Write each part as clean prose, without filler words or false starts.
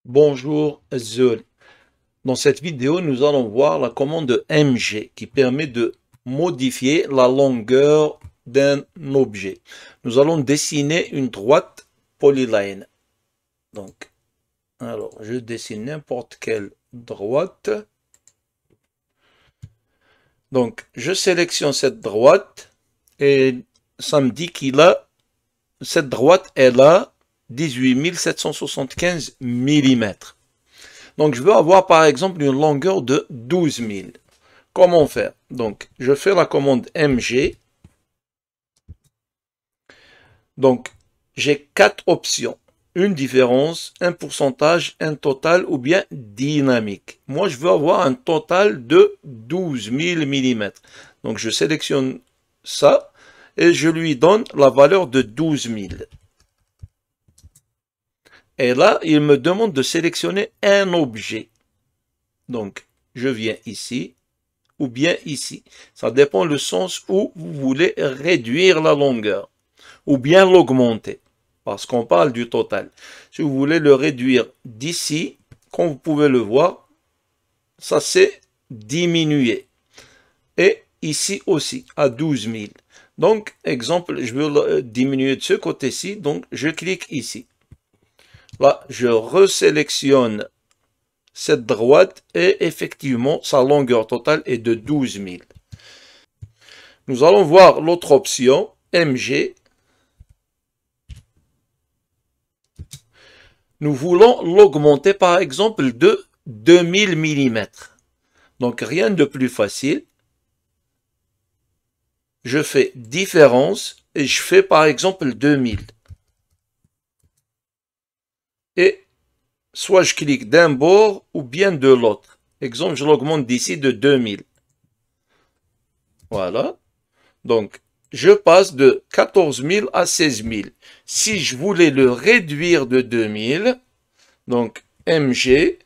Bonjour Zul. Dans cette vidéo, nous allons voir la commande MG qui permet de modifier la longueur d'un objet. Nous allons dessiner une droite polyline. Donc, alors, je dessine n'importe quelle droite. Donc, je sélectionne cette droite et ça me dit cette droite est là 18 775 mm. Donc, je veux avoir par exemple une longueur de 12 000. Comment faire? Donc, je fais la commande MG. Donc, j'ai quatre options. Une différence, un pourcentage, un total ou bien dynamique. Moi, je veux avoir un total de 12 000 mm. Donc, je sélectionne ça et je lui donne la valeur de 12 000. Et là, il me demande de sélectionner un objet. Donc, je viens ici ou bien ici. Ça dépend le sens où vous voulez réduire la longueur ou bien l'augmenter. Parce qu'on parle du total. Si vous voulez le réduire d'ici, comme vous pouvez le voir, ça s'est diminué. Et ici aussi, à 12 000. Donc, exemple, je veux le diminuer de ce côté-ci. Donc, je clique ici. Là, je resélectionne cette droite et effectivement, sa longueur totale est de 12 000. Nous allons voir l'autre option, MG. Nous voulons l'augmenter par exemple de 2000 mm. Donc rien de plus facile. Je fais différence et je fais par exemple 2000. Et soit je clique d'un bord ou bien de l'autre. Exemple, je l'augmente d'ici de 2000. Voilà. Donc, je passe de 14 000 à 16 000. Si je voulais le réduire de 2000, donc MG,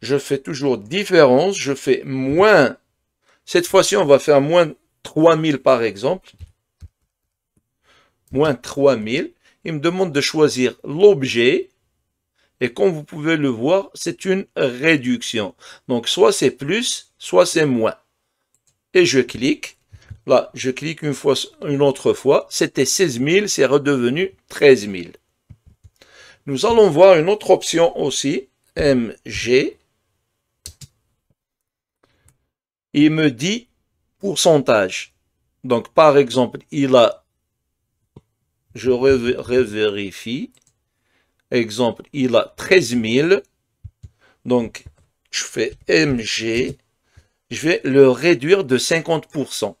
je fais toujours différence, je fais moins. Cette fois-ci, on va faire moins 3000 par exemple. Moins 3000. Il me demande de choisir l'objet. Et comme vous pouvez le voir, c'est une réduction. Donc, soit c'est plus, soit c'est moins. Et je clique. Là, je clique une autre fois. C'était 16 000, c'est redevenu 13 000. Nous allons voir une autre option aussi, MG. Il me dit pourcentage. Donc, par exemple, je revérifie. Exemple, il a 13 000. Donc, je fais MG. Je vais le réduire de 50%.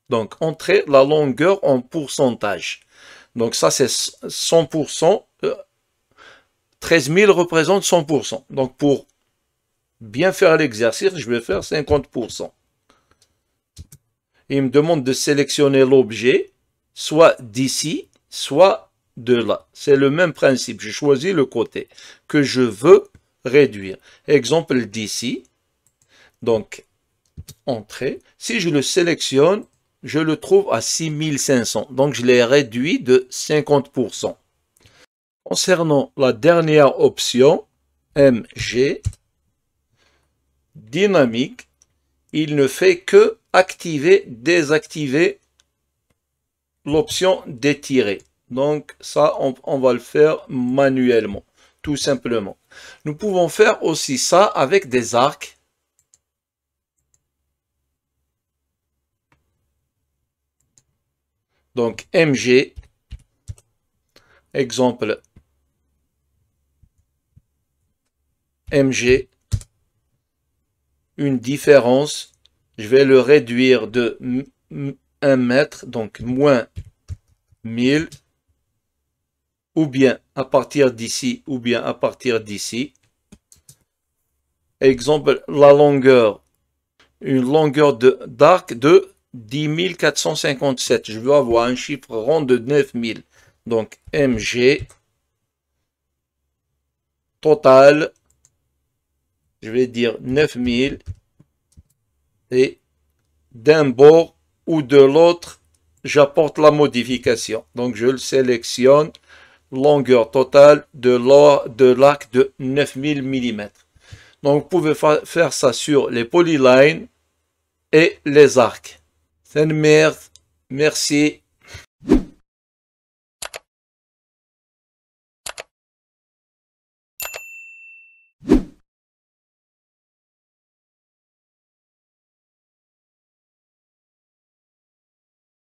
Donc, entrer la longueur en pourcentage. Donc, ça, c'est 100%. 13 000 représente 100%. Donc, pour bien faire l'exercice, je vais faire 50%. Il me demande de sélectionner l'objet, soit d'ici, soit de là. C'est le même principe. Je choisis le côté que je veux réduire. Exemple d'ici. Donc, entrée. Si je le sélectionne, je le trouve à 6500. Donc, je l'ai réduit de 50%. Concernant la dernière option, MG, dynamique, il ne fait que activer, désactiver l'option d'étirer. Donc, ça, on va le faire manuellement, tout simplement. Nous pouvons faire aussi ça avec des arcs. Donc, MG, exemple, MG, une différence, je vais le réduire de 1 mètre, donc moins 1000, ou bien à partir d'ici, ou bien à partir d'ici. Exemple, la longueur, une longueur d'arc de 10 457. Je veux avoir un chiffre rond de 9000. Donc, MG, total, je vais dire 9000. Et d'un bord ou de l'autre, j'apporte la modification. Donc, je le sélectionne. longueur totale de l'arc de 9000 mm. Donc, vous pouvez faire ça sur les polylines et les arcs. Merci.